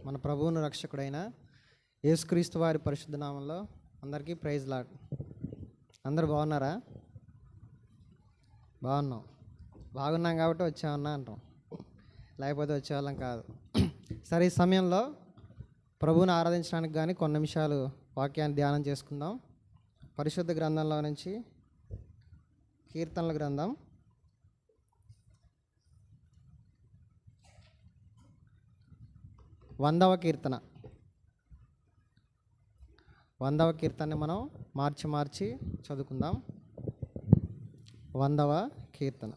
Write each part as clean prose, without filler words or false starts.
మన ప్రభువును రక్షకుడైన యేసుక్రీస్తు వారి పరిశుద్ధ నామంలో అందరికీ ప్రైజ్ లార్డ్. అందరు బాగున్నారా? బాగున్నాం కాబట్టి వచ్చామన్నా అంటాం, లేకపోతే వచ్చేవాళ్ళం కాదు. సరే, ఈ సమయంలో ప్రభువుని ఆరాధించడానికి కానీ కొన్ని నిమిషాలు వాక్యాన్ని ధ్యానం చేసుకుందాం. పరిశుద్ధ గ్రంథంలో నుంచి కీర్తనల గ్రంథం 100వ కీర్తన. 100వ కీర్తనని మనం మార్చి చదువుకుందాం. 100వ కీర్తన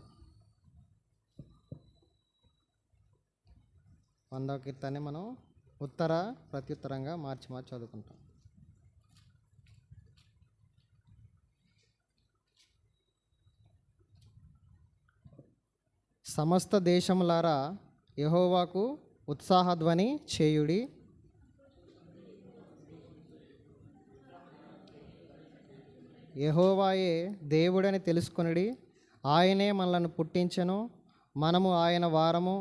100వ కీర్తనని మనం ఉత్తర ప్రత్యుత్తరంగా మార్చి చదువుకుంటాం. సమస్త దేశములారా యెహోవాకు ఉత్సాహధ్వని చేయుడి. యెహోవాయే దేవుడని తెలుసుకొనుడి. ఆయనే మనలను పుట్టించెను. మనము ఆయన వారము,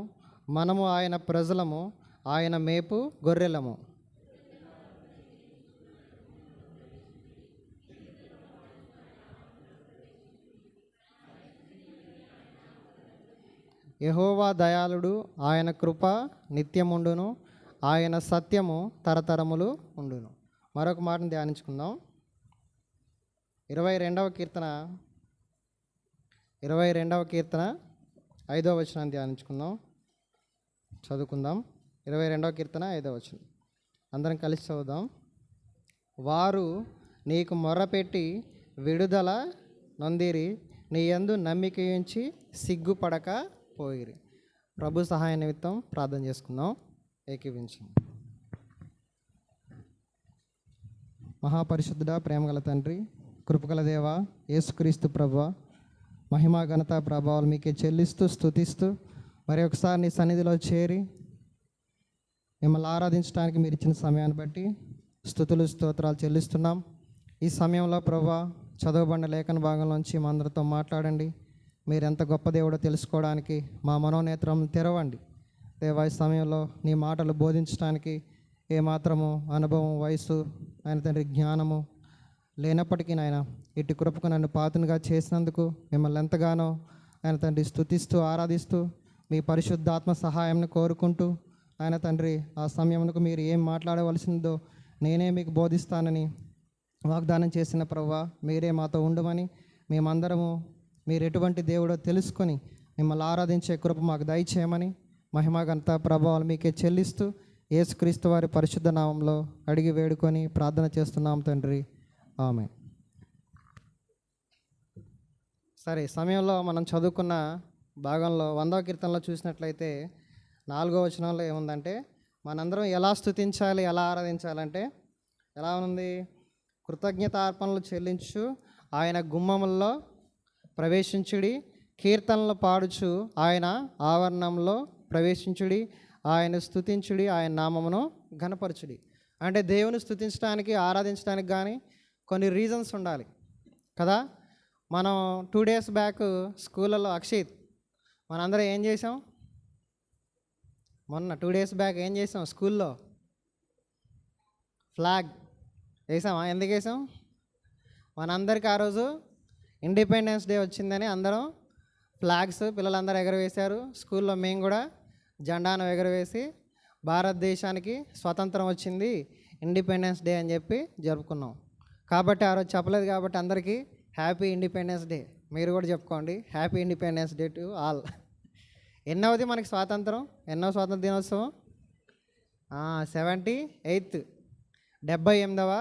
మనము ఆయన ప్రజలము, ఆయన మేపు గొర్రెలము. యెహోవా దయాళుడు, ఆయన కృప నిత్యముండును, ఆయన సత్యము తరతరములు ఉండును. మరొక మాటను ధ్యానించుకుందాం. 22వ కీర్తన 5వ వచనాన్ని ధ్యానించుకుందాం, చదువుకుందాం. 22వ కీర్తన 5వ వచనం అందరం కలిసి చదువుదాం. వారు నీకు మొర్రపెట్టి విడుదల నొందిరి, నీ యందు నమ్మిక ఉంచి సిగ్గుపడక పోయిరి. ప్రభు సహాయ నిమిత్తం ప్రార్థన చేసుకుందాం. ఏకీవించండి. మహాపరిశుద్ధుడా, ప్రేమగల తండ్రి, కృపగల దేవ, యేసుక్రీస్తు ప్రభువా, మహిమా ఘనత ప్రభావాలు మీకే చెల్లిస్తూ స్తుతిస్తూ మరి ఒకసారి నీ సన్నిధిలో చేరి మిమ్మల్ని ఆరాధించడానికి మీరు ఇచ్చిన సమయాన్ని బట్టి స్తుతులు స్తోత్రాలు చెల్లిస్తున్నాం. ఈ సమయంలో ప్రభువా, చదవబడిన లేఖన భాగంలోంచి మా అందరితో మాట్లాడండి. మీరు ఎంత గొప్ప దేవుడో తెలుసుకోవడానికి మా మనోనేత్రం తెరవండి దేవా. ఈ సమయంలో నీ మాటలు బోధించడానికి ఏమాత్రము అనుభవం, వయసు, ఆయన తండ్రి జ్ఞానము లేనప్పటికీ నాయన ఇటు కృపకు నన్ను పాతునిగా చేసినందుకు మిమ్మల్ని ఎంతగానో ఆయన తండ్రి స్తుతిస్తూ ఆరాధిస్తూ మీ పరిశుద్ధాత్మ సహాయంను కోరుకుంటూ ఆయన తండ్రి ఆ సమయంలో మీరు ఏం మాట్లాడవలసిందో నేనే మీకు బోధిస్తానని వాగ్దానం చేసిన ప్రభువా, మీరే మాతో ఉండమని మేమందరము మీరు ఎటువంటి దేవుడో తెలుసుకొని మిమ్మల్ని ఆరాధించే కృప మాకు దయచేయమని మహిమా ఘనత ప్రభావాలు మీకే చెల్లిస్తూ యేసుక్రీస్తు వారి పరిశుద్ధ నామంలో అడిగి వేడుకొని ప్రార్థన చేస్తున్నాం తండ్రి, ఆమేన్. సరే, సమయంలో మనం చదువుకున్న భాగంలో 100వ కీర్తనలో చూసినట్లయితే 4వ వచనంలో ఏముందంటే మనందరం ఎలా స్తుతించాలి, ఎలా ఆరాధించాలంటే ఎలా ఉంది? కృతజ్ఞతార్పణలు చెల్లించు ఆయన గుమ్మముల్లో ప్రవేశించుడి, కీర్తనలు పాడుచు ఆయన ఆవరణంలో ప్రవేశించుడి, ఆయన స్తుతించుడి, ఆయన నామమును ఘనపరచుడి. అంటే దేవుని స్తుతించడానికి, ఆరాధించడానికి కానీ కొన్ని రీజన్స్ ఉండాలి కదా. మనం 2 days బ్యాక్ స్కూళ్ళలో అక్షిత్ మనందరం ఏం చేసాం? మొన్న 2 days బ్యాక్ ఏం చేసాం? స్కూల్లో ఫ్లాగ్ వేసామా? ఎందుకు వేసాం? మనందరికీ ఆ రోజు ఇండిపెండెన్స్ డే వచ్చిందని అందరం ఫ్లాగ్స్ పిల్లలందరూ ఎగరవేశారు. స్కూల్లో మేము కూడా జెండాను ఎగరవేసి భారతదేశానికి స్వతంత్రం వచ్చింది, ఇండిపెండెన్స్ డే అని చెప్పి జరుపుకున్నాం. కాబట్టి ఆ రోజు చెప్పలేదు కాబట్టి అందరికీ హ్యాపీ ఇండిపెండెన్స్ డే. మీరు కూడా చెప్పుకోండి, happy independence day to all. ఎన్నవది మనకి స్వాతంత్రం? ఎన్నో స్వాతంత్ర దినోత్సవం? 78th 78వ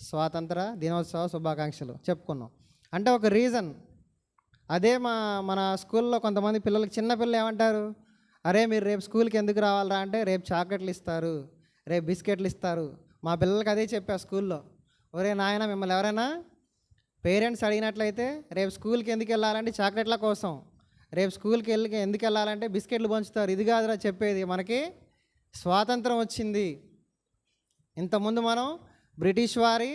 స్వాతంత్ర దినోత్సవ శుభాకాంక్షలు చెప్పుకున్నాం. అంటే ఒక రీజన్ అదే. మన స్కూల్లో కొంతమంది పిల్లలకి, చిన్న పిల్లలు ఏమంటారు? అరే మీరు రేపు స్కూల్కి ఎందుకు రావాలరా అంటే రేపు చాక్లెట్లు ఇస్తారు, రేపు బిస్కెట్లు ఇస్తారు. మా పిల్లలకి అదే చెప్పా స్కూల్లో, ఒరే నాయన మిమ్మల్ని ఎవరైనా పేరెంట్స్ అడిగినట్లయితే రేపు స్కూల్కి ఎందుకు వెళ్ళాలంటే చాక్లెట్ల కోసం, రేపు స్కూల్కి ఎందుకు వెళ్ళాలంటే బిస్కెట్లు పంచుతారు. ఇది కాదురా చెప్పేది, మనకి స్వాతంత్రం వచ్చింది. ఇంతకుముందు మనం బ్రిటిష్ వారి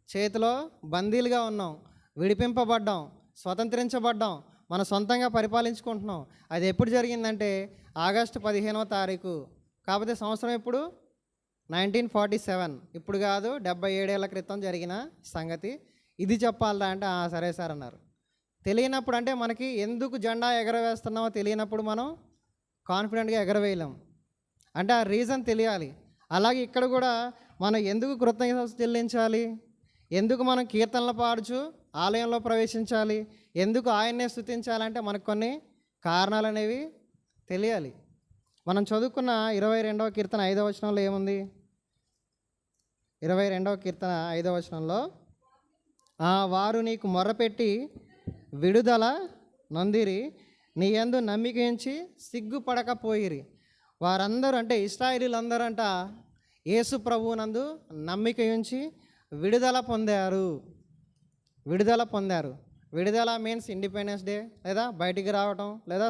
చేతిలో బందీలుగా ఉన్నాం, విడిపింపబడ్డాం, స్వతంత్రించబడ్డాం, మన సొంతంగా పరిపాలించుకుంటున్నాం. అది ఎప్పుడు జరిగిందంటే ఆగస్టు 15వ తారీఖు. కాకపోతే సంవత్సరం ఎప్పుడు? 1947, ఇప్పుడు కాదు 77 ఏళ్ల క్రితం జరిగిన సంగతి. ఇది చెప్పాలా అంటే సరే సార్ అన్నారు. తెలియనప్పుడు అంటే మనకి ఎందుకు జెండా ఎగరవేస్తున్నామో తెలియనప్పుడు మనం కాన్ఫిడెంట్గా ఎగరవేయలేం. అంటే ఆ రీజన్ తెలియాలి. అలాగే ఇక్కడ కూడా మనం ఎందుకు కృతజ్ఞత చెల్లించాలి, ఎందుకు మనం కీర్తనలు పాడుచు ఆలయంలో ప్రవేశించాలి, ఎందుకు ఆయన్నే స్తుతించాలంటే మనకు కొన్ని కారణాలు అనేవి తెలియాలి. మనం చదువుకున్న 22వ కీర్తన 5వ వచనంలో ఏముంది? 22వ కీర్తన 5వ వచనంలో వారు నీకు మొర్రపెట్టి విడుదల నొందిరి, నీ యందు నమ్మిక ఉంచి సిగ్గుపడకపోయిరి. వారందరూ అంటే ఇశ్రాయేలీలందరూ అంట యేసు ప్రభువునందు నమ్మిక ఉంచి విడుదల పొందారు. విడుదల పొందారు. విడుదల మీన్స్ ఇండిపెండెన్స్ డే, లేదా బయటికి రావటం, లేదా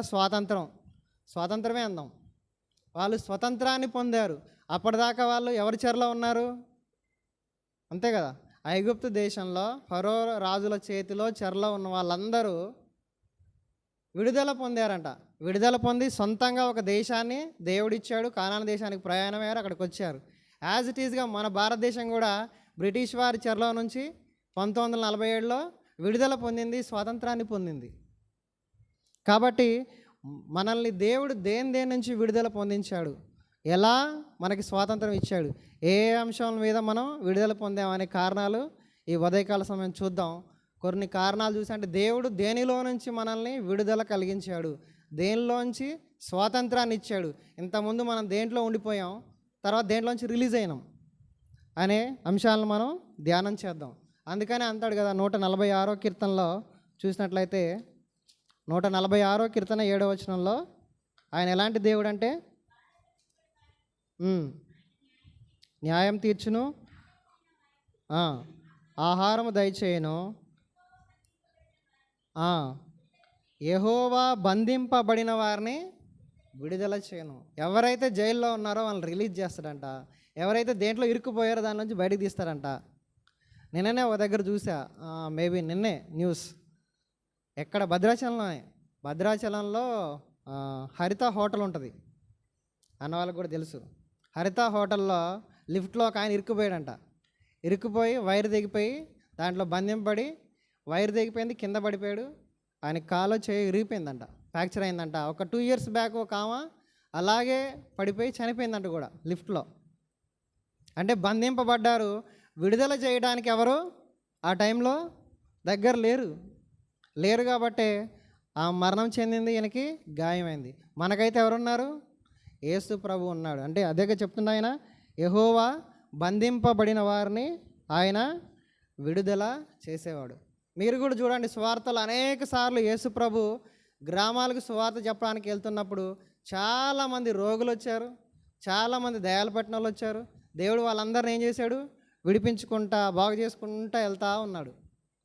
స్వాతంత్రమే అందాం. వాళ్ళు స్వతంత్రాన్ని పొందారు. అప్పటిదాకా వాళ్ళు ఎవరి చెరలో ఉన్నారు? అంతే కదా, ఐగుప్తు దేశంలో ఫరో రాజుల చేతిలో చెరలో ఉన్న వాళ్ళందరూ విడుదల పొందారంట. విడుదల పొంది సొంతంగా ఒక దేశాన్ని దేవుడిచ్చాడు, కానాను దేశానికి ప్రయాణమయ్యారు, అక్కడికి వచ్చారు. యాజ్ ఇట్ ఈజ్గా మన భారతదేశం కూడా బ్రిటిష్ వారి చెరలో నుంచి 1947లో విడుదల పొందింది, స్వాతంత్రాన్ని పొందింది. కాబట్టి మనల్ని దేవుడు దేని నుంచి విడుదల పొందించాడు, ఎలా మనకి స్వాతంత్రం ఇచ్చాడు, ఏ అంశం మీద మనం విడుదల పొందామనే కారణాలు ఈ ఉదయకాల సమయం చూద్దాం. కొన్ని కారణాలు చూసి అంటే దేవుడు దేనిలో నుంచి మనల్ని విడుదల కలిగించాడు, దేనిలోంచి స్వాతంత్రాన్ని ఇచ్చాడు. ఇంతకుముందు మనం దేంట్లో ఉండిపోయాం, తర్వాత దేంట్లోంచి రిలీజ్ అయినాం అనే అంశాలను మనం ధ్యానం చేద్దాం. అందుకనే అంటాడు కదా 146వ కీర్తనలో చూసినట్లయితే 146వ కీర్తన 7వ వచనంలో ఆయన ఎలాంటి దేవుడు అంటే న్యాయం తీర్చును, ఆహారము దయచేయును, యెహోవా బంధింపబడిన వారిని విడుదల చేయను. ఎవరైతే జైల్లో ఉన్నారో వాళ్ళని రిలీజ్ చేస్తాడంట. ఎవరైతే దేంట్లో ఇరుక్కుపోయారో దాని నుంచి బయటకు తీస్తారంట. నిన్ననే ఒక దగ్గర చూసా, మేబీ నిన్నే న్యూస్, ఎక్కడ భద్రాచలంలో హరిత హోటల్ ఉంటుంది అన్న వాళ్ళకి కూడా తెలుసు. హరిత హోటల్లో లిఫ్ట్లో ఒక ఆయన ఇరుక్కుపోయాడంట. ఇరుక్కుపోయి వైర్ దిగిపోయి దాంట్లో బంధింపబడి వైర్ దిగిపోయింది, కింద పడిపోయాడు. ఆయన కాలో చేయి ఇరిగిపోయిందంట, ఫ్రాక్చర్ అయిందంట. ఒక 2 years బ్యాక్ ఒక ఆమె అలాగే పడిపోయి చనిపోయిందంట కూడా లిఫ్ట్లో. అంటే బంధింపబడ్డారు. విడుదల చేయడానికి ఎవరు ఆ టైంలో దగ్గర లేరు కాబట్టి ఆ మరణం చెందింది, ఈయనకి గాయమైంది. మనకైతే ఎవరున్నారు? యేసు ప్రభు ఉన్నాడు. అంటే అదేగా చెప్తున్నా ఆయన, యెహోవా బంధింపబడిన వారిని ఆయన విడుదల చేసేవాడు. మీరు కూడా చూడండి, సువార్తలు అనేక సార్లు యేసు ప్రభు గ్రామాలకు సువార్త చెప్పడానికి వెళ్తున్నప్పుడు చాలామంది రోగులు వచ్చారు, చాలామంది దయాలు పట్టిన వాళ్ళు వచ్చారు. దేవుడు వాళ్ళందరిని ఏం చేశాడు? విడిపించుకుంటా, బాగు చేసుకుంటా వెళ్తూ ఉన్నాడు.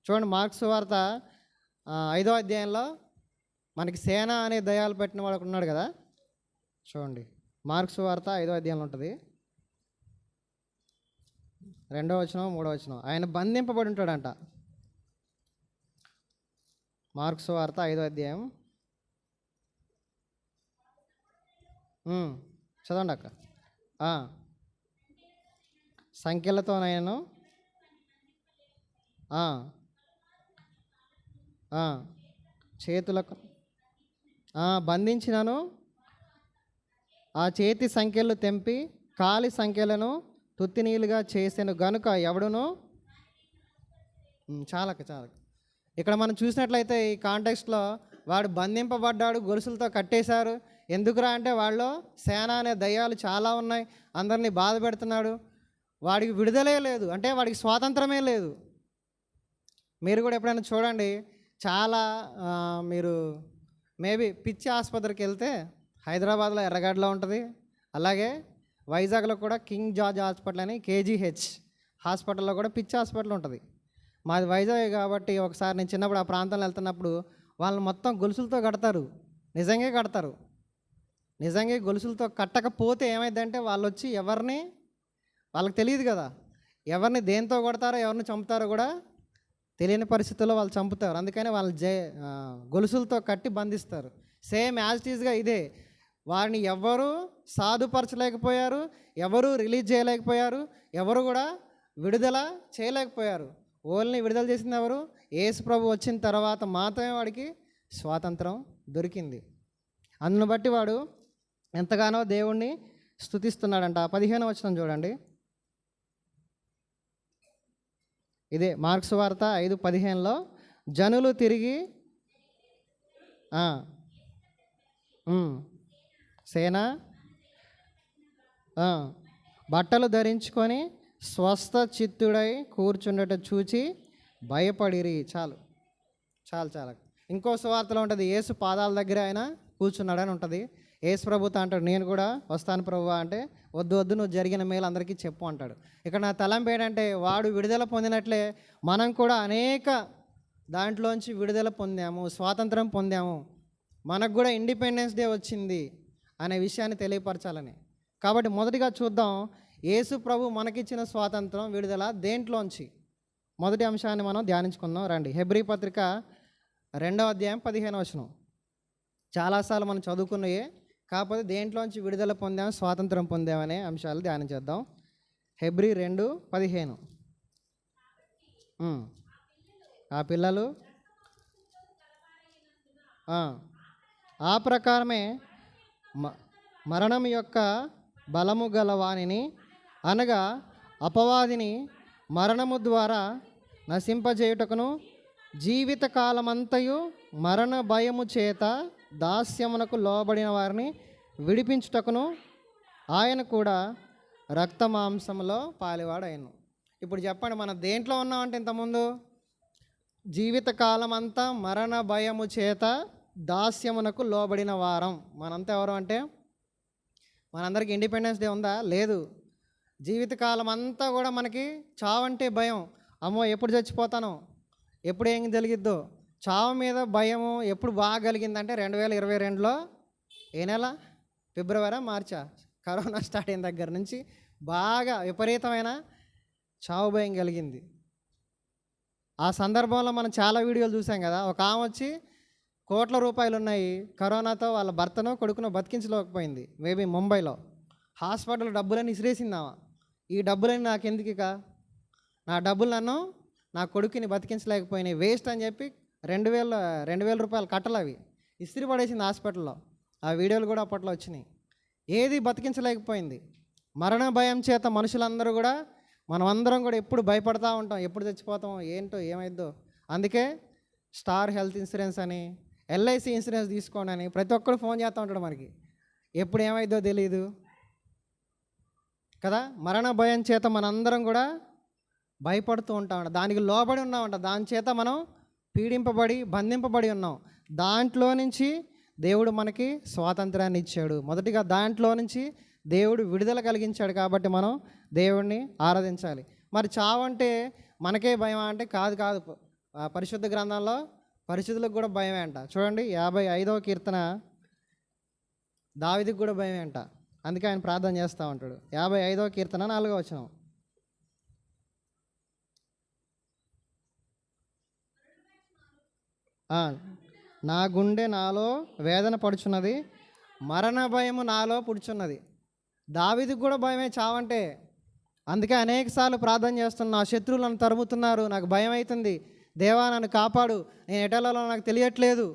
చూడండి, మార్కు సువార్త 5వ అధ్యాయంలో మనకి సేన అనే దయాలు పెట్టిన వాడు ఉన్నాడు కదా. చూడండి, మార్కు సువార్త 5వ అధ్యాయంలో ఉంటుంది, 2వ వచనం 3వ వచనం. ఆయన బంధింపబడి ఉంటాడంట. మార్కు సువార్త 5వ అధ్యాయం చదవండి అక్క. సంఖ్యలతోనైనా చేతులకు బంధించినను ఆ చేతి సంఖ్యలు తెంపి కాలి సంఖ్యలను తుత్తినీలుగా చేసాను గనుక ఎవడును చాలక ఇక్కడ మనం చూసినట్లయితే ఈ కాంటెక్స్ట్లో వాడు బంధింపబడ్డాడు, గొలుసులతో కట్టేశారు. ఎందుకురా అంటే వాళ్ళు సేన అనే దయ్యాలు చాలా ఉన్నాయి, అందరినీ బాధ పెడుతున్నాడు. వాడికి విడుదలే లేదు, అంటే వాడికి స్వాతంత్రమే లేదు. మీరు కూడా ఎప్పుడైనా చూడండి, చాలా మీరు మేబీ పిచ్చి ఆసుపత్రికి వెళ్తే హైదరాబాద్లో ఎర్రగడ్డలో ఉంటుంది, అలాగే వైజాగ్లో కూడా కింగ్ జార్జ్ హాస్పిటల్ అని KGH హాస్పిటల్లో కూడా పిచ్చి హాస్పిటల్ ఉంటుంది. మాది వైజాగ్ కాబట్టి ఒకసారి నేను చిన్నప్పుడు ఆ ప్రాంతంలో వెళ్తున్నప్పుడు వాళ్ళని మొత్తం గొలుసులతో కడతారు. నిజంగా గొలుసులతో కట్టకపోతే ఏమైందంటే వాళ్ళు వచ్చి వాళ్ళకి తెలియదు కదా, ఎవరిని దేంతో కొడతారో ఎవరిని చంపుతారో కూడా తెలియని పరిస్థితుల్లో వాళ్ళు చంపుతారు. అందుకని వాళ్ళు గొలుసులతో కట్టి బంధిస్తారు. సేమ్ యాజ్ ఇట్ ఈజ్గా ఇదే వారిని ఎవరు సాధుపరచలేకపోయారు, ఎవరు రిలీజ్ చేయలేకపోయారు, ఎవరు కూడా విడుదల చేయలేకపోయారు. ఓన్లీ విడుదల చేసింది ఎవరు? యేసు ప్రభు వచ్చిన తర్వాత మాత్రమే వాడికి స్వాతంత్రం దొరికింది. అందును బట్టి వాడు ఎంతగానో దేవుణ్ణి స్తుతిస్తున్నాడంట. 15వ వచనం చూడండి. ఇదే మార్క్స్ వార్త 5:15లో జనులు తిరిగి సేన బట్టలు ధరించుకొని స్వస్థ చిత్తుడై కూర్చుండట చూచి భయపడిరి. చాలు చాలు చాలు. ఇంకో సువార్తలో ఉంటుంది, యేసు పాదాల దగ్గర ఆయన కూర్చున్నాడని ఉంటుంది. యేసు ప్రభుతో అంటాడు, నేను కూడా వస్తాను ప్రభువా అంటే, వద్దు వద్దు, నువ్వు జరిగిన మేలు అందరికీ చెప్పు అంటాడు. ఇక్కడ నా తలంపు ఏంటంటే, వాడు విడుదల పొందినట్లే మనం కూడా అనేక దాంట్లోంచి విడుదల పొందాము, స్వాతంత్రం పొందాము. మనకు కూడా ఇండిపెండెన్స్ డే వచ్చింది అనే విషయాన్ని తెలియపరచాలని. కాబట్టి మొదటిగా చూద్దాం, యేసు ప్రభు మనకిచ్చిన స్వాతంత్రం, విడుదల దేంట్లోంచి. మొదటి అంశాన్ని మనం ధ్యానించుకుందాం రండి. హెబ్రీ పత్రిక 2వ అధ్యాయం 15వ వచనం. చాలాసార్లు మనం చదువుకున్నాయే, కాకపోతే దేంట్లోంచి విడుదల పొందాం, స్వాతంత్రం పొందామనే అంశాలు ధ్యానించేద్దాం. హెబ్రీ 2:15. ఆ పిల్లలు ఆ ప్రకారమే మరణం యొక్క బలము గల వానిని, అనగా అపవాదిని మరణము ద్వారా నశింపజేయుటకును, జీవితకాలమంతయు మరణ భయము చేత దాస్యమునకు లోబడిన వారిని విడిపించుటకును ఆయన కూడా రక్త మాంసంలో పాలివాడైను. ఇప్పుడు చెప్పండి, మనం దేంట్లో ఉన్నామంటే ఇంతకుముందు జీవితకాలం అంతా మరణ భయము చేత దాస్యమునకు లోబడిన వారం. మనంతా ఎవరు అంటే, మనందరికీ ఇండిపెండెన్స్ డే ఉందా? లేదు. జీవితకాలం అంతా కూడా మనకి చావంటే భయం. అమ్మో ఎప్పుడు చచ్చిపోతానో, ఎప్పుడు ఏం జరిగిద్దో, చావు మీద భయము ఎప్పుడు బాగా కలిగిందంటే 2022లో ఏ నెల? ఫిబ్రవరి, మార్చా? కరోనా స్టార్ట్ అయిన దగ్గర నుంచి బాగా విపరీతమైన చావు భయం కలిగింది. ఆ సందర్భంలో మనం చాలా వీడియోలు చూసాం కదా. ఒక ఆమె వచ్చి కోట్ల రూపాయలు ఉన్నాయి, కరోనాతో వాళ్ళ భర్తనో కొడుకునో బతికించలేకపోయింది. మేబీ ముంబైలో హాస్పిటల్ డబ్బులని ఇసిరేసిందామా. ఈ డబ్బులని నాకు ఎందుకు, ఇక నా డబ్బులు నన్ను నా కొడుకుని బతికించలేకపోయినాయి, వేస్ట్ అని చెప్పి 2,000 రూపాయలు కట్టలు అవి ఇస్త్రీ పడేసింది హాస్పిటల్లో. ఆ వీడియోలు కూడా అప్పట్లో వచ్చినాయి. ఏది బతికించలేకపోయింది. మరణ భయం చేత మనుషులందరూ కూడా, మనమందరం కూడా ఎప్పుడు భయపడతా ఉంటాం, ఎప్పుడు చచ్చిపోతాం, ఏంటో ఏమైద్దో. అందుకే స్టార్ హెల్త్ ఇన్సూరెన్స్ అని, ఎల్ఐసి ఇన్సూరెన్స్ తీసుకోండి అని ప్రతి ఒక్కరు ఫోన్ చేస్తూ ఉంటాడు మనకి. ఎప్పుడు ఏమైద్దో తెలియదు కదా. మరణ భయం చేత మనందరం కూడా భయపడుతూ ఉంటామంట, దానికి లోబడి ఉన్నామంట, దాని చేత మనం పీడింపబడి బంధింపబడి ఉన్నాం. దాంట్లో నుంచి దేవుడు మనకి స్వాతంత్రాన్ని ఇచ్చాడు. మొదటిగా దాంట్లో నుంచి దేవుడు విడుదల కలిగించాడు. కాబట్టి మనం దేవుడిని ఆరాధించాలి. మరి చావు అంటే మనకే భయం అంటే కాదు కాదు. పరిశుద్ధ గ్రంథంలో పరిశుద్ధులకు కూడా భయమే అంట. చూడండి 55వ కీర్తన, దావీదుకు కూడా భయమే అంట. అందుకే ఆయన ప్రార్థన చేస్తూ ఉంటాడు. 55వ కీర్తన 4వ వచనం. నా గుండె నాలో వేదన పడుచున్నది, మరణ భయము నాలో పుడుచున్నది. దావీదుకు కూడా భయమే చావంటే. అందుకే అనేకసార్లు ప్రార్థన చేస్తున్నా, నా శత్రువులు నన్ను తరుముతున్నారు, నాకు భయం అవుతుంది, దేవా నన్ను కాపాడు, నేను ఎటలలో నాకు తెలియట్లేదు.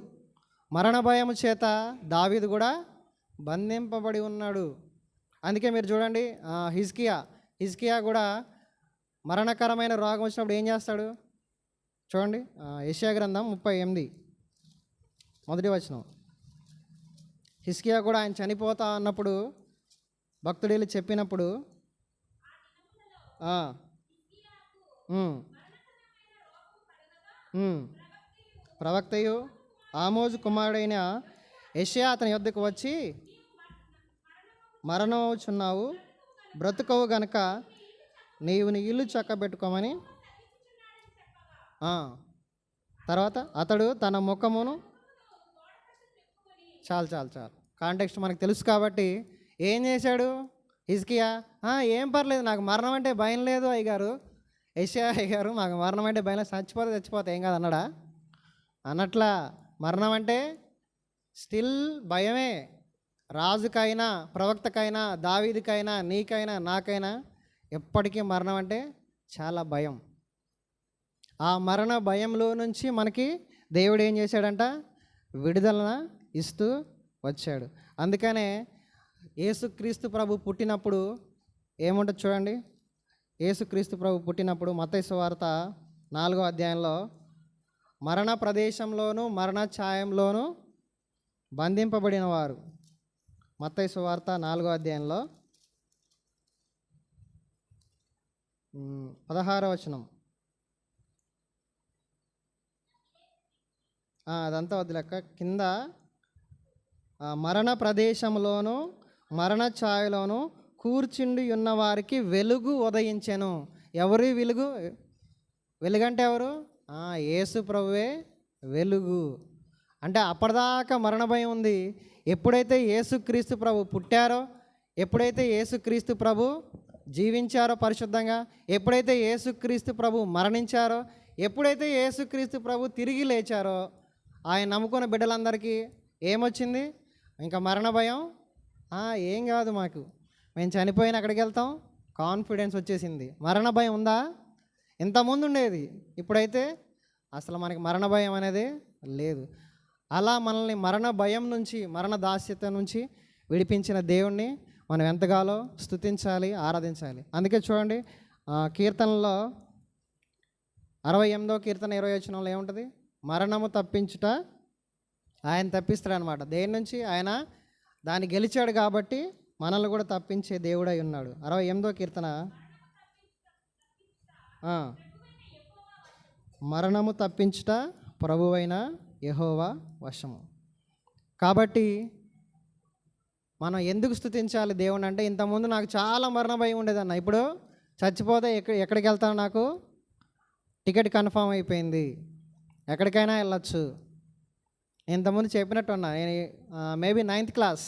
మరణ భయము చేత దావీదు కూడా బంధింపబడి ఉన్నాడు. అందుకే మీరు చూడండి, హిజ్కియా కూడా మరణకరమైన రోగం వచ్చినప్పుడు ఏం చేస్తాడు చూడండి. యెషయా గ్రంథం 38 మొదటి వచనం. హిజ్కియా కూడా ఆయన చనిపోతా అన్నప్పుడు భక్తుడు చెప్పినప్పుడు ప్రవక్తయు ఆమోజు కుమారుడైన యెషయా అతని యొద్దకు వచ్చి, మరణమవుచున్నావు, బ్రతుకవు గనక నీవు నీ ఇల్లు చక్కబెట్టుకోమని. తర్వాత అతడు తన ముఖమును, చాలు కాంటెక్స్ట్ మనకు తెలుసు కాబట్టి ఏం చేశాడు హిజ్కియా? ఏం పర్లేదు, నాకు మరణం అంటే భయం లేదు అయ్యగారు, యెషయా అయ్యగారు, మాకు మరణం అంటే భయం లేదు, చచ్చిపోతే ఏం కాదు అన్నాడా? అన్నట్లా. మరణం అంటే స్టిల్ భయమే. రాజుకైనా, ప్రవక్తకైనా, దావీదుకైనా, నీకైనా, నాకైనా ఎప్పటికీ మరణం అంటే చాలా భయం. ఆ మరణ భయంలో నుంచి మనకి దేవుడు ఏం చేశాడంట? విడుదలను ఇస్తూ వచ్చాడు. అందుకనే యేసుక్రీస్తు ప్రభు పుట్టినప్పుడు ఏముంటుంది చూడండి. యేసుక్రీస్తు ప్రభు పుట్టినప్పుడు మత్తయి సువార్త 4వ అధ్యాయంలో మరణ ప్రదేశంలోను మరణ ఛాయంలోను బంధింపబడిన వారు. మత్తయి సువార్త 4వ అధ్యాయంలో 16వ వచనం. అదంతా వదిలేక కింద మరణ ప్రదేశంలోను మరణ ఛాయలోను కూర్చుండి ఉన్న వారికి వెలుగు ఉదయించెను. ఎవరి వెలుగు? వెలుగంటే ఎవరు? యేసు ప్రభువే వెలుగు. అంటే అప్పటిదాకా మరణ భయం ఉంది. ఎప్పుడైతే యేసుక్రీస్తు ప్రభు పుట్టారో, ఎప్పుడైతే యేసుక్రీస్తు ప్రభు జీవించారో పరిశుద్ధంగా, ఎప్పుడైతే యేసుక్రీస్తు ప్రభు మరణించారో, ఎప్పుడైతే యేసుక్రీస్తు ప్రభు తిరిగి లేచారో, ఆయన నమ్ముకున్న బిడ్డలందరికీ ఏమొచ్చింది? ఇంకా మరణ భయం ఏం కాదు మాకు, మేము చనిపోయిన అక్కడికి వెళ్తాం కాన్ఫిడెన్స్ వచ్చేసింది. మరణ భయం ఉందా? ఇంతకుముందు ఉండేది, ఇప్పుడైతే అసలు మనకి మరణ భయం అనేది లేదు. అలా మనల్ని మరణ భయం నుంచి, మరణ దాస్యత నుంచి విడిపించిన దేవుణ్ణి మనం ఎంతగానో స్తుతించాలి, ఆరాధించాలి. అందుకే చూడండి, కీర్తనలో 68వ కీర్తన 20వ వచనంలో ఏముంటుంది? మరణము తప్పించుట ఆయన తప్పిస్తాడు అనమాట. దేని నుంచి? ఆయన దాన్ని గెలిచాడు కాబట్టి మనల్ని కూడా తప్పించే దేవుడై ఉన్నాడు. 68వ కీర్తన మరణము తప్పించుట ప్రభువైన యెహోవా వశము. కాబట్టి మనం ఎందుకు స్తుతించాలి దేవుని అంటే, ఇంతకుముందు నాకు చాలా మరణ భయం ఉండేదన్న, ఇప్పుడు చచ్చిపోతే ఎక్కడికి వెళ్తాను, నాకు టికెట్ కన్ఫామ్ అయిపోయింది, ఎక్కడికైనా వెళ్ళొచ్చు. ఇంతకుముందు చెప్పినట్టున్నా, నేను మేబీ 9th క్లాస్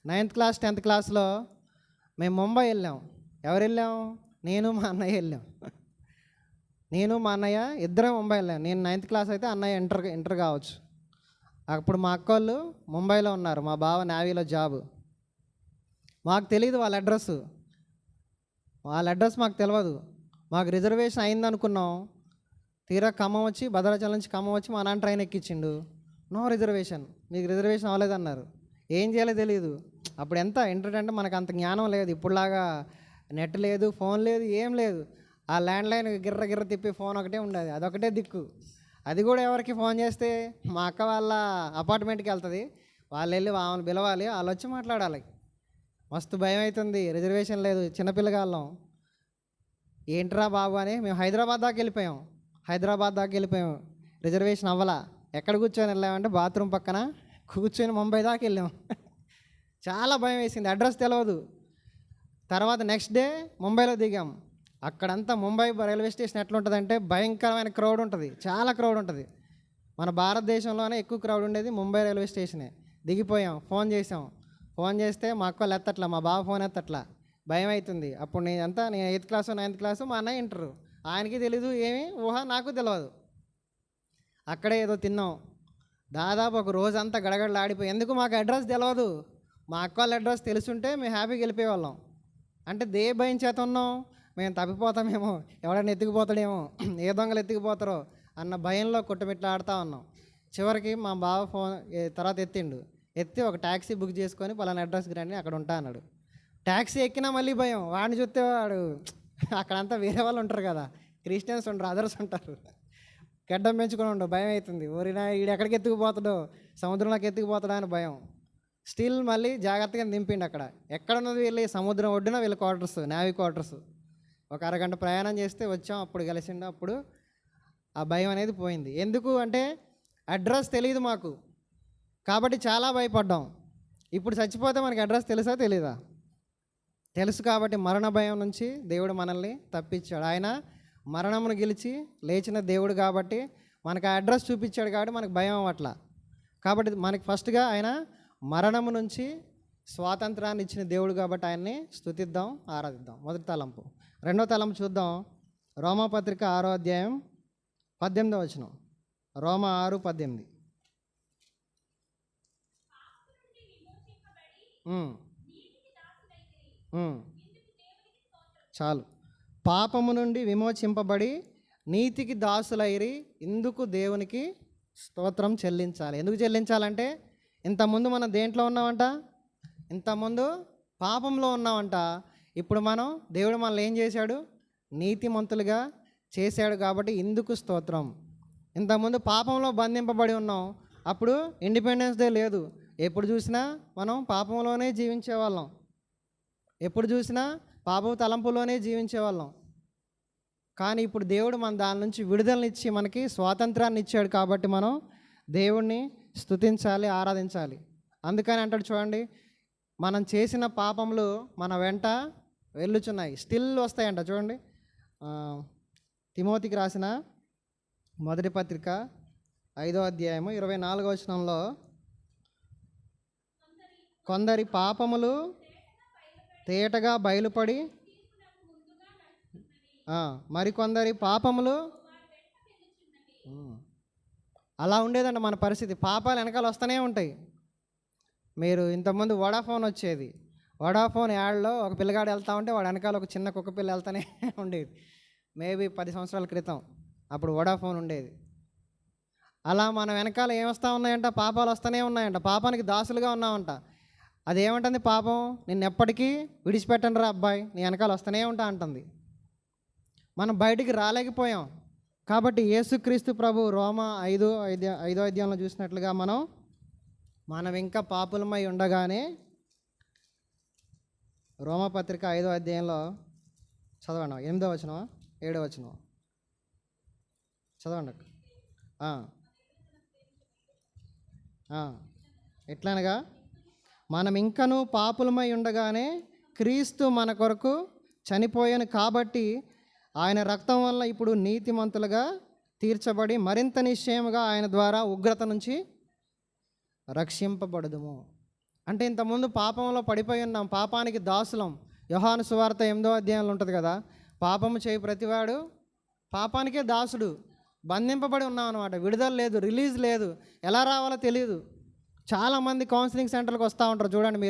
10th క్లాస్లో మేము ముంబై వెళ్ళాం. ఎవరు వెళ్ళాం? నేను మా అన్నయ్య వెళ్ళాం. నేను మా అన్నయ్య ఇద్దరం ముంబై వెళ్ళాం. నేను 9th క్లాస్ అయితే అన్నయ్య ఇంటర్ కావచ్చు. అప్పుడు మా అక్క వాళ్ళు ముంబైలో ఉన్నారు, మా బావ నేవీలో జాబు. మాకు తెలియదు వాళ్ళ అడ్రస్ మాకు తెలియదు. మాకు రిజర్వేషన్ అయింది అనుకున్నాం. తీరా ఖమ్మం వచ్చి, భద్రాచలం నుంచి ఖమ్మం వచ్చి మా నాన్న ట్రైన్ ఎక్కించిండు. నో రిజర్వేషన్, మీకు రిజర్వేషన్ అవ్వలేదన్నారు. ఏం చేయాలో తెలియదు. అప్పుడు ఎంత ఇంటర్ అంటే మనకు అంత జ్ఞానం లేదు, ఇప్పుడులాగా నెట్ లేదు, ఫోన్ లేదు, ఏం లేదు. ఆ ల్యాండ్లైన్ గిర్ర తిప్పి ఫోన్ ఒకటే ఉండేది, అదొకటే దిక్కు. అది కూడా ఎవరికి ఫోన్ చేస్తే మా అక్క వాళ్ళ అపార్ట్మెంట్కి వెళ్తుంది, వాళ్ళు వెళ్ళి వాళ్ళని పిలవాలి, వాళ్ళు వచ్చి మాట్లాడాలి. మస్తు భయం అవుతుంది, రిజర్వేషన్ లేదు, చిన్నపిల్లగాళ్ళం. ఏంట్రా బాబు అని మేము హైదరాబాద్ దాకా వెళ్ళిపోయాం. రిజర్వేషన్ అవ్వలా. ఎక్కడ కూర్చొని వెళ్ళామంటే బాత్రూమ్ పక్కన కూర్చొని ముంబై దాకా వెళ్ళాం. చాలా భయం వేసింది, అడ్రస్ తెలియదు. తర్వాత నెక్స్ట్ డే ముంబైలో దిగాం. అక్కడంతా ముంబై రైల్వే స్టేషన్ ఎట్లుంటుందంటే భయంకరమైన క్రౌడ్ ఉంటుంది, చాలా క్రౌడ్ ఉంటుంది. మన భారతదేశంలోనే ఎక్కువ క్రౌడ్ ఉండేది ముంబై రైల్వే స్టేషనే. దిగిపోయాం, ఫోన్ చేస్తే మా అక్క వాళ్ళు ఎత్తట్లా, మా బావ ఫోన్ ఎత్తట్లా. భయం అవుతుంది. అప్పుడు నేను 8th క్లాసు 9th క్లాసు, మా అన్నయ్య ఇంటరు. ఆయనకి తెలీదు ఏమి నాకు తెలియదు. అక్కడే ఏదో తిన్నాం. దాదాపు ఒక రోజంతా గడగడలాడిపోయి, ఎందుకు మాకు అడ్రస్ తెలియదు. మా అక్క వాళ్ళ అడ్రస్ తెలుసుంటే మేము హ్యాపీగా వెళ్ళిపోయేవాళ్ళం. అంటే భయం చేత ఉన్నాం, మేము తప్పిపోతామేమో, ఎవడన్నా ఎత్తుకుపోతాడేమో, ఏ దొంగలు ఎత్తుకుపోతారో అన్న భయంలో కొట్టుమిట్లాడుతూ ఉన్నాం. చివరికి మా బావ ఫోన్ తర్వాత ఎత్తి ఒక ట్యాక్సీ బుక్ చేసుకొని పలానా అడ్రస్కి రండి, అక్కడ ఉంటా అన్నాడు. ట్యాక్సీ ఎక్కినా మళ్ళీ భయం. వాడిని చూస్తే వాడు అక్కడంతా వేరే వాళ్ళు ఉంటారు కదా, క్రిస్టియన్స్ ఉంటారు, అదర్స్ ఉంటారు, గడ్డం పెంచుకొని ఉండవు. భయం అవుతుంది, ఊరినా వీడు ఎక్కడికి ఎత్తుకుపోతాడో, సముద్రంలోకి ఎత్తుకుపోతాడా అని భయం. స్టిల్ మళ్ళీ జాగ్రత్తగా దింపిండి. ఎక్కడున్నది వెళ్ళి సముద్రం ఒడ్డున వీళ్ళ క్వార్టర్స్, నేవీ క్వార్టర్స్. ఒక అరగంట ప్రయాణం చేస్తే వచ్చాం. అప్పుడు కలిసిండు. అప్పుడు ఆ భయం అనేది పోయింది. ఎందుకు అంటే అడ్రస్ తెలియదు మాకు, కాబట్టి చాలా భయపడ్డాం. ఇప్పుడు చచ్చిపోతే మనకి అడ్రస్ తెలుసా తెలీదా? తెలుసు. కాబట్టి మరణ భయం నుంచి దేవుడు మనల్ని తప్పించాడు. ఆయన మరణమును గెలిచి లేచిన దేవుడు కాబట్టి మనకు ఆ అడ్రస్ చూపించాడు, కాబట్టి మనకు భయం అవ్వట్లా. కాబట్టి మనకి ఫస్ట్గా ఆయన మరణము నుంచి స్వాతంత్రాన్ని ఇచ్చిన దేవుడు కాబట్టి ఆయన్ని స్తుతిద్దాం, ఆరాధిద్దాం. మొదటి తలంపు. రెండో తలంపు చూద్దాం. రోమాపత్రిక 6వ అధ్యాయం 18వ వచనం. రోమా 6:18. ఉమ్, ఉమ్. చాలు. పాపము నుండి విమోచింపబడి నీతికి దాసులైరి ఇందుకు దేవునికి స్తోత్రం చెల్లించాలి. ఎందుకు చెల్లించాలంటే ఇంతకుముందు మనం దేంట్లో ఉన్నామంట? ఇంతకుముందు పాపంలో ఉన్నామంట. ఇప్పుడు మనం దేవుడు మనల్ని ఏం చేశాడు? నీతిమంతులుగా చేశాడు. కాబట్టి ఇందుకు స్తోత్రం. ఇంతకుముందు పాపంలో బంధింపబడి ఉన్నాం. అప్పుడు ఇండిపెండెన్స్ డే లేదు. ఎప్పుడు చూసినా మనం పాపంలోనే జీవించేవాళ్ళం. ఎప్పుడు చూసినా పాపం తలంపులోనే జీవించేవాళ్ళం. కానీ ఇప్పుడు దేవుడు మన దాని నుంచి విడుదలనిచ్చి మనకి స్వాతంత్రాన్ని ఇచ్చాడు. కాబట్టి మనం దేవుణ్ణి స్తుతించాలి, ఆరాధించాలి. అందుకని అంటాడు చూడండి, మనం చేసిన పాపములు మన వెంట వెళ్ళుచున్నాయి, స్టిల్ వస్తాయంట. చూడండి, తిమోతికి రాసిన మొదటి పత్రిక 5వ అధ్యాయము 24వ వచనంలో, కొందరి పాపములు తేటగా బయలుపడి మరికొందరి పాపములు. అలా ఉండేదంట మన పరిస్థితి. పాపాలు వెనకాల వస్తూనే ఉంటాయి. మీరు ఇంతకుముందు వడాఫోన్ వచ్చేది. వడాఫోన్ యాడ్లో ఒక పిల్లగాడు వెళ్తూ ఉంటే వాడు వెనకాల ఒక చిన్న కుక్క పిల్ల వెళ్తూనే ఉండేది. మేబీ 10 సంవత్సరాల క్రితం అప్పుడు వడాఫోన్ ఉండేది. అలా మన వెనకాల ఏమొస్తూ ఉన్నాయంట? పాపాలు వస్తూనే ఉన్నాయంట. పాపానికి దాసులుగా ఉన్నామంట. అదేమంటుంది పాపం? నిన్ను ఎప్పటికీ విడిచిపెట్టండి రా అబ్బాయి, నీ వెనకాల వస్తూనే ఉంటా అంటుంది. మనం బయటికి రాలేకపోయాం. కాబట్టి యేసుక్రీస్తు ప్రభు రోమా 5వ అధ్యాయంలో చూసినట్లుగా మనం ఇంకా పాపులమై ఉండగానే, రోమపత్రిక 5వ అధ్యాయంలో చదవండి. 8వ వచనం 7వ వచనం చదవండి. ఎట్లనగా మనం ఇంకనూ పాపులమై ఉండగానే క్రీస్తు మన కొరకు చనిపోయాను. కాబట్టి ఆయన రక్తం వల్ల ఇప్పుడు నీతిమంతులుగా తీర్చబడి మరింత నిశ్చయముగా ఆయన ద్వారా ఉగ్రత నుంచి రక్షింపబడదుము. అంటే ఇంతకుముందు పాపంలో పడిపోయి ఉన్నాం, పాపానికి దాసులం. యోహాను సువార్త 8వ అధ్యాయంలో ఉంటుంది కదా, పాపము చేయి ప్రతివాడు పాపానికే దాసుడు. బంధింపబడి ఉన్నాం అనమాట. విడుదల లేదు, రిలీజ్ లేదు, ఎలా రావాలో తెలియదు. చాలామంది కౌన్సిలింగ్ సెంటర్లకు వస్తూ ఉంటారు. చూడండి,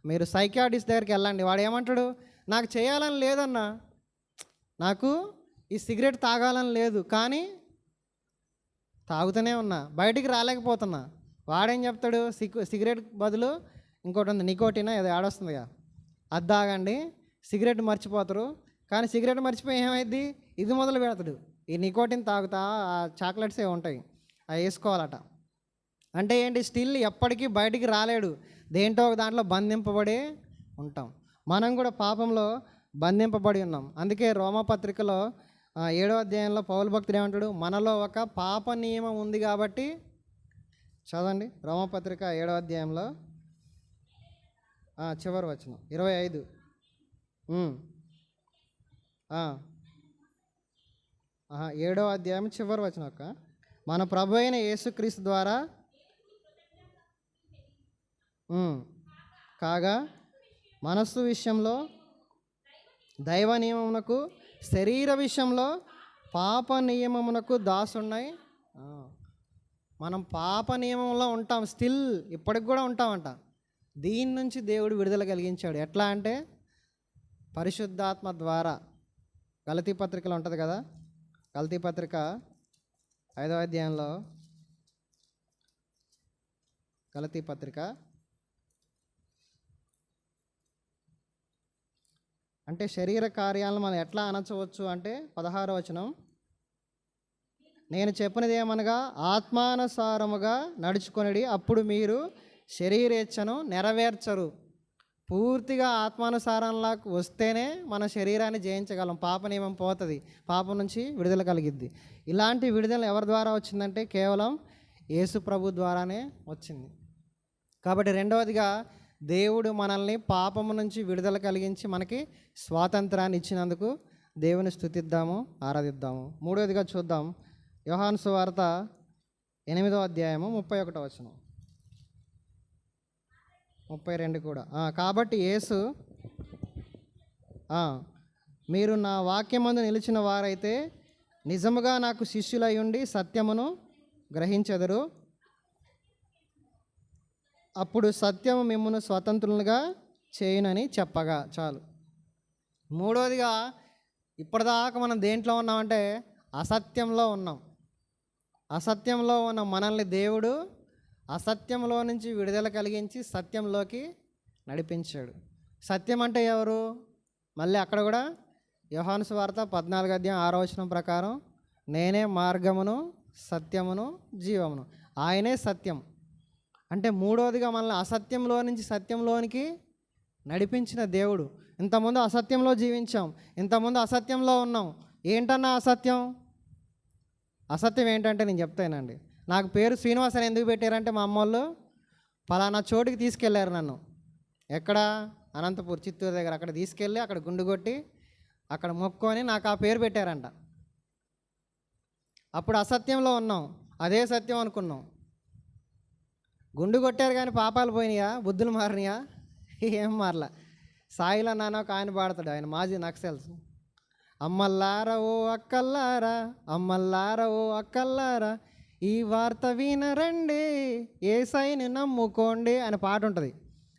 మీరు సైకియాట్రిస్ట్ దగ్గరికి వెళ్ళండి. వాడు ఏమంటాడు? నాకు చేయాలని లేదన్నా, నాకు ఈ సిగరెట్ తాగాలని లేదు, కానీ తాగుతూనే ఉన్నా, బయటికి రాలేకపోతున్నా. వాడేం చెప్తాడు? సిగరెట్ బదులు ఇంకోటి ఉంది, నికోటినా ఏదో ఆడొస్తుందిగా, అది తాగండి, సిగరెట్ మర్చిపోతారు. కానీ సిగరెట్ మర్చిపోయి ఏమైంది? ఇది మొదలు పెడతాడు. ఈ నికోటిన్ తాగుతా ఆ చాక్లెట్స్ ఏ ఉంటాయి, అవి వేసుకోవాలట. అంటే ఏంటి? స్టిల్ ఎప్పటికీ బయటికి రాలేడు. దేంటో ఒక దాంట్లో బంధింపబడి ఉంటాం. మనం కూడా పాపంలో బంధింపబడి ఉన్నాం. అందుకే రోమపత్రికలో 7వ అధ్యాయంలో పౌలు భక్తుడు ఏమంటాడు? మనలో ఒక పాప నియమం ఉంది కాబట్టి, చదవండి రోమపత్రిక 7వ అధ్యాయంలో చివరి వచనం 25. 7వ అధ్యాయం చివరి వచనం ఒక, మన ప్రభు అయిన యేసుక్రీస్తు ద్వారా కాగా మనస్సు విషయంలో దైవ నియమమునకు, శరీర విషయంలో పాప నియమమునకు దాసున్నాయి. మనం పాప నియమంలో ఉంటాం, స్టిల్ ఇప్పటికి కూడా ఉంటామంట. దీని నుంచి దేవుడు విడుదల కలిగించాడు. ఎట్లా అంటే పరిశుద్ధాత్మ ద్వారా. గలతీ పత్రికలో ఉంటుంది కదా, గలతీ పత్రిక 5వ అధ్యాయంలో, గలతీ పత్రిక అంటే శరీర కార్యాలను మనం ఎట్లా అనచవచ్చు అంటే 16వ వచనం, నేను చెప్పినది ఏమనగా ఆత్మానుసారముగా నడుచుకొనిడి, అప్పుడు మీరు శరీరేచ్ఛను నెరవేర్చరు. పూర్తిగా ఆత్మానుసారంలా వస్తేనే మన శరీరాన్ని జయించగలం. పాప నియమం పోతుంది, పాపం నుంచి విడుదల కలిగిద్ది. ఇలాంటి విడుదల ఎవరి ద్వారా వచ్చిందంటే కేవలం యేసు ప్రభు ద్వారానే వచ్చింది. కాబట్టి రెండవదిగా దేవుడు మనల్ని పాపము నుంచి విడుదల కలిగించి మనకి స్వాతంత్రాన్ని ఇచ్చినందుకు దేవుని స్తుతిద్దాము, ఆరాధిద్దాము. మూడవదిగా చూద్దాం, యోహాను సువార్త 8వ అధ్యాయము 31వ వచనం, 32 కూడా. కాబట్టి యేసు, మీరు నా వాక్యమందు నిలిచిన వారైతే నిజముగా నాకు శిష్యులై ఉండి సత్యమును గ్రహించెదరు. అప్పుడు సత్యము మిమ్మును స్వతంత్రులుగా చేయునని చెప్పగా. చాలు. మూడవదిగా, ఇప్పటిదాకా మనం దేంట్లో ఉన్నామంటే అసత్యంలో ఉన్నాం. అసత్యంలో ఉన్న మనల్ని దేవుడు అసత్యంలో నుంచి విడుదల కలిగించి సత్యంలోకి నడిపించాడు. సత్యం అంటే ఎవరు? మళ్ళీ అక్కడ కూడా యోహాను సువార్త 14:6 ప్రకారం, నేనే మార్గమును సత్యమును జీవమును, ఆయనే సత్యం. అంటే మూడవదిగా మనల్ని అసత్యంలో నుంచి సత్యంలోనికి నడిపించిన దేవుడు. ఇంతకుముందు అసత్యంలో జీవించాం, ఇంతకుముందు అసత్యంలో ఉన్నాం. ఏంటన్నా అసత్యం? అసత్యం ఏంటంటే నేను చెప్తానండి. నాకు పేరు శ్రీనివాస్ అని ఎందుకు పెట్టారంటే, మా అమ్మోళ్ళు పలానా చోటుకి తీసుకెళ్ళారు నన్ను. ఎక్కడ? అనంతపూర్, చిత్తూరు దగ్గర. అక్కడ తీసుకెళ్ళి అక్కడ గుండు కొట్టి అక్కడ మొక్కొని నాకు ఆ పేరు పెట్టారంట. అప్పుడు అసత్యంలో ఉన్నాం, అదే సత్యం అనుకున్నాం. గుండు కొట్టారు కానీ పాపాలు పోయినాయా? బుద్ధులు మారినాయా? ఏం మారలా. సాయిలో నాన్న ఒక ఆయన పాడతాడు, ఆయన మాజీ నక్సల్స్. అమ్మల్లారా ఓ అక్కల్లారా, అమ్మల్లారా ఓ అక్కల్లారా, ఈ వార్త వినరండి, యేసయ్యని నమ్ముకోండి అని పాట ఉంటుంది.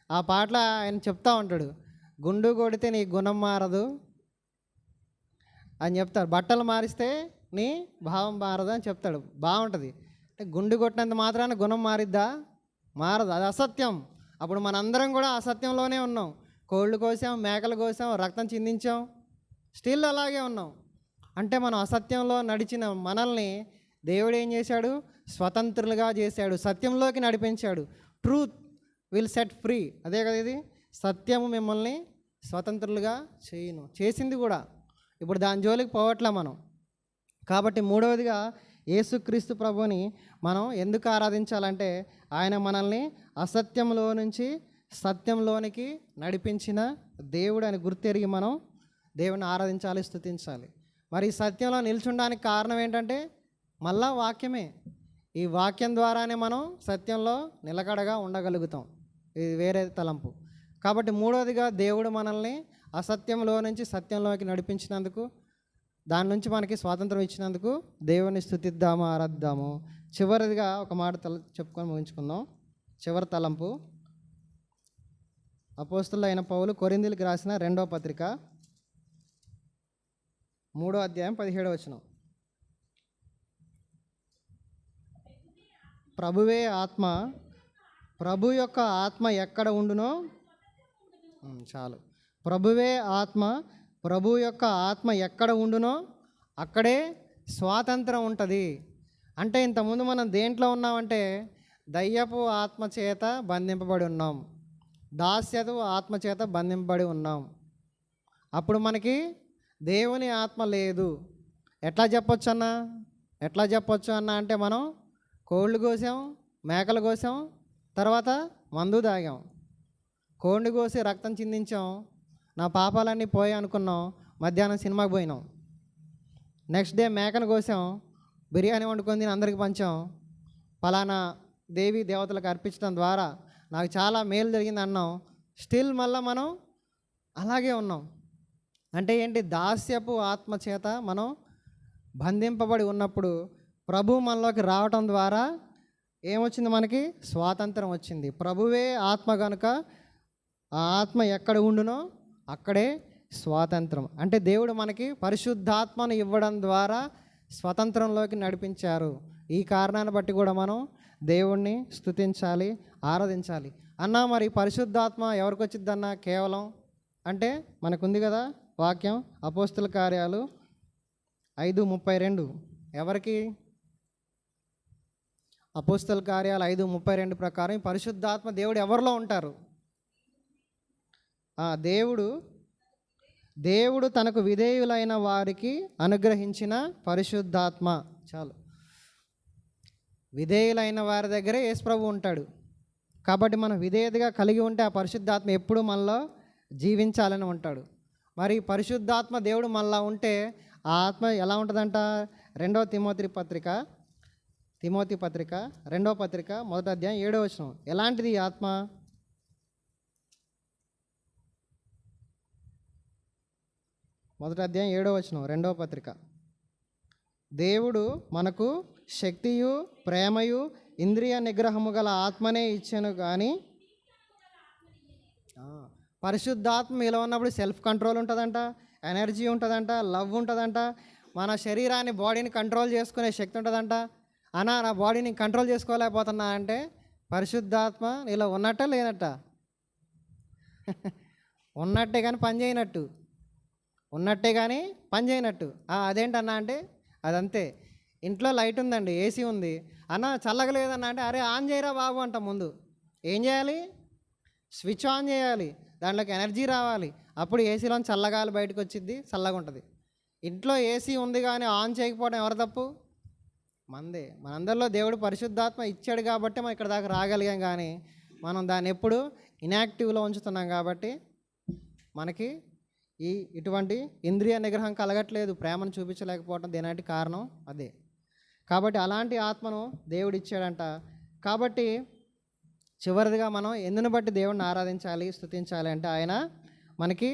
ఆ పాటలో ఆయన చెప్తా ఉంటాడు, గుండు కొడితే నీ గుణం మారదు అని చెప్తాడు, బట్టలు మారిస్తే నీ భావం మారదు అని చెప్తాడు. బాగుంటుంది. అంటే గుండు కొట్టినంత మాత్రాన గుణం మారిద్దా? మారదు. అది అసత్యం. అప్పుడు మనందరం కూడా అసత్యంలోనే ఉన్నాం. కోళ్ళు కోసాం, మేకలు కోసాం, రక్తం చిందించాం, స్టిల్ అలాగే ఉన్నాం. అంటే మనం అసత్యంలో నడిచిన మనల్ని దేవుడు ఏం చేశాడు? స్వతంత్రులుగా చేశాడు, సత్యంలోకి నడిపించాడు. Truth will set free. అదే కదా ఇది, సత్యము మిమ్మల్ని స్వతంత్రులుగా చేయును. చేసింది కూడా. ఇప్పుడు దాని జోలికి పోవట్లే మనం. కాబట్టి మూడవదిగా, యేసుక్రీస్తు ప్రభుని మనం ఎందుకు ఆరాధించాలంటే, ఆయన మనల్ని అసత్యంలో నుంచి సత్యంలోనికి నడిపించిన దేవుడు అని గుర్తెరిగి మనం దేవుని ఆరాధించాలి, స్తుతించాలి. మరి ఈ సత్యంలో నిల్చుండడానికి కారణం ఏంటంటే మళ్ళా వాక్యమే. ఈ వాక్యం ద్వారానే మనం సత్యంలో నిలకడగా ఉండగలుగుతాం. ఇది వేరే తలంపు. కాబట్టి మూడవదిగా, దేవుడు మనల్ని అసత్యంలో నుంచి సత్యంలోకి నడిపించినందుకు, దాని నుంచి మనకి స్వాతంత్రం ఇచ్చినందుకు దేవుని స్తుతిద్దాము, ఆరాధిద్దాము. చివరిదిగా ఒక మాట చెప్పుకొని ముగించుకుందాం. చివరి తలంపు, అపోస్తలుడైన పౌలు కొరింథీయులకు రాసిన 2వ పత్రిక 3వ అధ్యాయం 17వ వచనం. ప్రభువే ఆత్మ, ప్రభు యొక్క ఆత్మ ఎక్కడ ఉండునో, చాలు. ప్రభువే ఆత్మ, ప్రభు యొక్క ఆత్మ ఎక్కడ ఉండునో అక్కడే స్వాతంత్రం ఉంటుంది. అంటే ఇంతకుముందు మనం దేంట్లో ఉన్నామంటే దయ్యపు ఆత్మ చేత బంధింపబడి ఉన్నాం, దాస్యపు ఆత్మ చేత బంధింపబడి ఉన్నాం. అప్పుడు మనకి దేవుని ఆత్మ లేదు. ఎట్లా చెప్పొచ్చు అన్న అంటే మనం కోళ్ళు కోసాం, మేకలు కోసాం, తర్వాత మందు తాగాం, కోడిని కోసి రక్తం చిందించాం, నా పాపాలన్నీ పోయాయి అనుకున్నాం, మధ్యాహ్నం సినిమాకి పోయినాం. నెక్స్ట్ డే మేకను కోసాం, బిర్యానీ వండుకొని అందరికి పంచాం, పలానా దేవి దేవతలకు అర్పించడం ద్వారా నాకు చాలా మేలు జరిగింది అన్నాం. స్టిల్ మళ్ళీ మనం అలాగే ఉన్నాం. అంటే ఏంటి? దాస్యపు ఆత్మ చేత మనం బంధింపబడి ఉన్నప్పుడు ప్రభు మనలోకి రావటం ద్వారా ఏమొచ్చింది? మనకి స్వాతంత్రం వచ్చింది. ప్రభువే ఆత్మ కనుక ఆ ఆత్మ ఎక్కడ ఉండునో అక్కడే స్వాతంత్రం. అంటే దేవుడు మనకి పరిశుద్ధాత్మను ఇవ్వడం ద్వారా స్వతంత్రంలోకి నడిపించారు. ఈ కారణాన్ని బట్టి కూడా మనం దేవుణ్ణి స్తుతించాలి, ఆరాధించాలి. అన్నా మరి పరిశుద్ధాత్మ ఎవరికి వచ్చిద్దన్న? కేవలం అంటే మనకుంది కదా వాక్యం, అపోస్తుల కార్యాలు 5:32. ఎవరికి? అపోస్తుల కార్యాలు 5:32 ప్రకారం పరిశుద్ధాత్మ దేవుడు ఎవరిలో ఉంటారు? దేవుడు తనకు విధేయులైన వారికి అనుగ్రహించిన పరిశుద్ధాత్మ. చాలు. విధేయులైన వారి దగ్గరే యేసుప్రభు ఉంటాడు. కాబట్టి మనం విధేయతగా కలిగి ఉంటే ఆ పరిశుద్ధాత్మ ఎప్పుడు మనలో జీవించాలని ఉంటాడు. మరి పరిశుద్ధాత్మ దేవుడు మనలో ఉంటే ఆ ఆత్మ ఎలా ఉంటుందంట? 2వ తిమోతి పత్రిక 2వ పత్రిక 1వ అధ్యాయం 7వ వచనం. ఎలాంటిది ఈ ఆత్మ? మొదటి అధ్యాయం 7వ వచనం, 2వ పత్రిక. దేవుడు మనకు శక్తియు, ప్రేమయు, ఇంద్రియ నిగ్రహము గల ఆత్మనే ఇచ్చాను కానీ పరిశుద్ధాత్మ మీలో ఉన్నప్పుడు సెల్ఫ్ కంట్రోల్ ఉంటుందంట, ఎనర్జీ ఉంటుందంట, లవ్ ఉంటుందంట, మన శరీరాన్ని బాడీని కంట్రోల్ చేసుకునే శక్తి ఉంటుందంట. అన్నా నా బాడీని కంట్రోల్ చేసుకోలేకపోతున్నా అంటే పరిశుద్ధాత్మ నీలో ఉన్నట్ట లేనట్ట? ఉన్నట్టే కానీ పని చేయనట్టు, ఉన్నట్టే కానీ పని చేయనట్టు. అదేంటన్నా అంటే అదంతే. ఇంట్లో లైట్ ఉందండి, ఏసీ ఉంది, అన్న చల్లగా లేదన్నా అంటే అరే ఆన్ చేయరా బాబు అంట. ముందు ఏం చేయాలి? స్విచ్ ఆన్ చేయాలి, దాంట్లోకి ఎనర్జీ రావాలి, అప్పుడు ఏసీలో చల్లగాలి బయటకు వచ్చిద్ది, చల్లగా ఉంటుంది. ఇంట్లో ఏసీ ఉంది కానీ ఆన్ చేయకపోవడం ఎవరి తప్పు? మందే. మనందరిలో దేవుడు పరిశుద్ధాత్మ ఇచ్చాడు కాబట్టి మనం ఇక్కడ దాకా రాగలిగాం, కానీ మనం దాన్ని ఎప్పుడు ఇన్యాక్టివ్లో ఉంచుతున్నాం కాబట్టి మనకి ఇటువంటి ఇంద్రియ నిగ్రహం కలగట్లేదు, ప్రేమను చూపించలేకపోవడం. దేనాటి కారణం అదే. కాబట్టి అలాంటి ఆత్మను దేవుడు ఇచ్చాడంట. కాబట్టి చివరిదిగా మనం ఎందుని బట్టి దేవుడిని ఆరాధించాలి, స్తుతించాలి అంటే ఆయన మనకి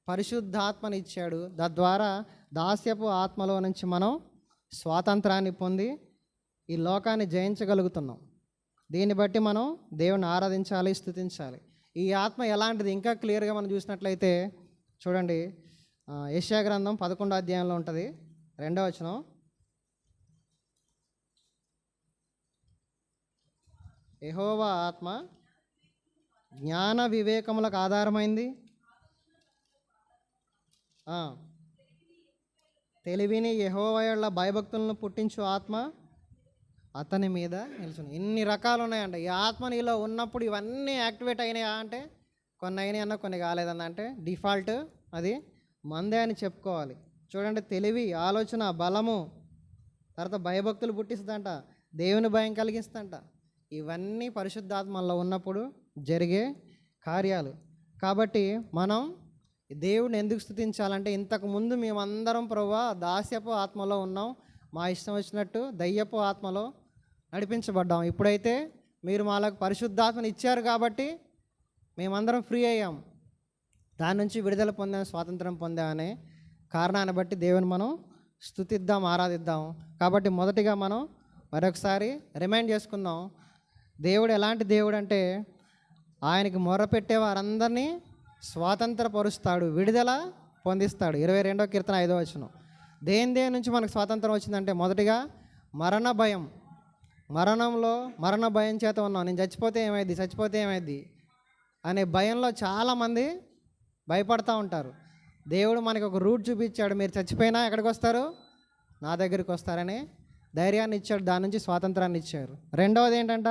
పరిశుద్ధాత్మని ఇచ్చాడు. తద్వారా దాస్యపు ఆత్మలో నుంచి మనం స్వాతంత్రాన్ని పొంది ఈ లోకాన్ని జయించగలుగుతున్నాం. దీన్ని బట్టి మనం దేవుని ఆరాధించాలి, స్తుతించాలి. ఈ ఆత్మ ఎలాంటిది ఇంకా క్లియర్గా మనం చూసినట్లయితే చూడండి, యెషయా గ్రంథం 11వ అధ్యాయంలో ఉంటుంది, 2వ వచనం. యెహోవా ఆత్మ జ్ఞాన వివేకములకు ఆధారమైంది, తెలివిని యెహోవా యెడల భయభక్తులను పుట్టించు ఆత్మ అతని మీద నిలుచును. ఇన్ని రకాలు ఉన్నాయంట. ఈ ఆత్మ నీలో ఉన్నప్పుడు ఇవన్నీ యాక్టివేట్ అయినాయా అంటే కొన్ని అయినాయి అన్న, కొన్ని కాలేదన్న. అంటే డిఫాల్ట్ అది మందే అని చెప్పుకోవాలి. చూడండి, తెలివి, ఆలోచన, బలము, తర్వాత భయభక్తులు పుట్టిస్తుందంట, దేవుని భయం కలిగిస్తుందంట. ఇవన్నీ పరిశుద్ధాత్మలో ఉన్నప్పుడు జరిగే కార్యాలు. కాబట్టి మనం దేవుడిని ఎందుకు స్తుతించాలంటే ఇంతకుముందు మేమందరం ప్రభువా దాస్యపు ఆత్మలో ఉన్నాం, మా ఇష్టం వచ్చినట్టు దయ్యపు ఆత్మలో నడిపించబడ్డాం. ఇప్పుడైతే మీరు మాలకు పరిశుద్ధాత్మని ఇచ్చారు కాబట్టి మేమందరం ఫ్రీ అయ్యాం, దాని నుంచి విడుదల పొందాం, స్వాతంత్రం పొందామనే కారణాన్ని బట్టి దేవుని మనం స్తుతిద్దాం, ఆరాధిద్దాం. కాబట్టి మొదటిగా మనం మరొకసారి రిమైండ్ చేసుకుందాం, దేవుడు ఎలాంటి దేవుడు అంటే ఆయనకి మొరపెట్టే వారందరినీ స్వాతంత్రపరుస్తాడు, విడుదల పొందిస్తాడు. 22వ కీర్తన 5వ వచనం. దేని నుంచి మనకు స్వాతంత్రం వచ్చిందంటే మొదటిగా మరణ భయం. మరణ భయం చేత ఉన్నాం. నేను చచ్చిపోతే ఏమైంది అనే భయంలో చాలామంది భయపడతా ఉంటారు. దేవుడు మనకు ఒక రూట్ చూపించాడు, మీరు చచ్చిపోయినా ఎక్కడికి వస్తారు? నా దగ్గరికి వస్తారని ధైర్యాన్ని ఇచ్చాడు, దాని నుంచి స్వాతంత్రాన్ని ఇచ్చారు. రెండవది ఏంటంట?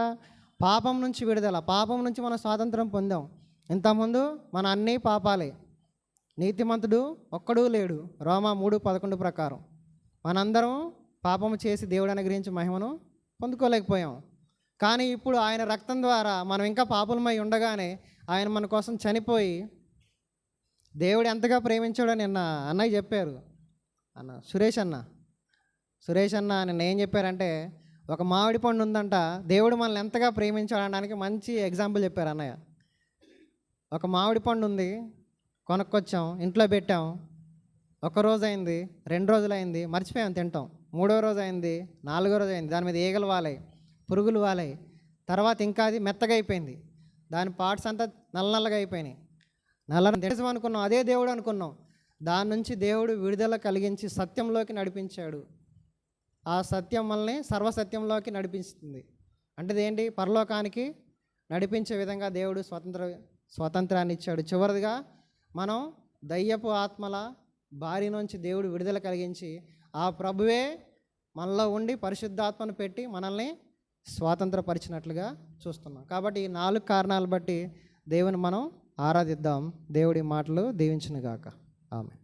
పాపం నుంచి విడుదల. పాపం నుంచి మనం స్వాతంత్రం పొందాం. ఇంతకుముందు మన అన్నీ పాపాలే, నీతిమంతుడు ఒక్కడూ లేడు, రోమా 3:11 ప్రకారం మనందరం పాపము చేసి దేవుడు అనుగ్రహించి మహిమను పొందుకోలేకపోయాం. కానీ ఇప్పుడు ఆయన రక్తం ద్వారా మనం ఇంకా పాపులమై ఉండగానే ఆయన మన కోసం చనిపోయి దేవుడు ఎంతగా ప్రేమించాడో నిన్న అన్నయ్య చెప్పారు. సురేష్ అన్న నిన్న ఏం చెప్పారంటే, ఒక మామిడి పండు ఉందంట, దేవుడు మనల్ని ఎంతగా ప్రేమించాడనడానికి మంచి ఎగ్జాంపుల్ చెప్పారు అన్నయ్య. ఒక మామిడి పండు ఉంది, కొనుక్కొచ్చాం, ఇంట్లో పెట్టాం, 1 రోజు అయింది, 2 రోజులు అయింది, మర్చిపోయాం తింటాం, 3వ రోజు అయింది, 4వ రోజు అయింది, దాని మీద ఈగలు వాలాయి, పురుగులు వాలాయి, తర్వాత ఇంకా అది మెత్తగా అయిపోయింది, దాని పార్ట్స్ అంతా నల్లగా అయిపోయినాయి. తెలుసు అనుకున్నాం, అదే దేవుడు అనుకున్నాం. దాని నుంచి దేవుడు విడుదల కలిగించి సత్యంలోకి నడిపించాడు. ఆ సత్యం మనల్ని సర్వసత్యంలోకి నడిపిస్తుంది. అంటే ఏంటి? పరలోకానికి నడిపించే విధంగా దేవుడు స్వాతంత్రాన్ని ఇచ్చాడు. చివరిగా మనం దయ్యపు ఆత్మల బారి నుంచి దేవుడు విడుదల కలిగించి ఆ ప్రభువే మనలో ఉండి పరిశుద్ధాత్మను పెట్టి మనల్ని స్వాతంత్రపరిచినట్లుగా చూస్తున్నాం. కాబట్టి ఈ 4 కారణాలు బట్టి దేవుని మనం ఆరాధిద్దాం. దేవుడి మాటలు దీవించునుగాక. ఆమె.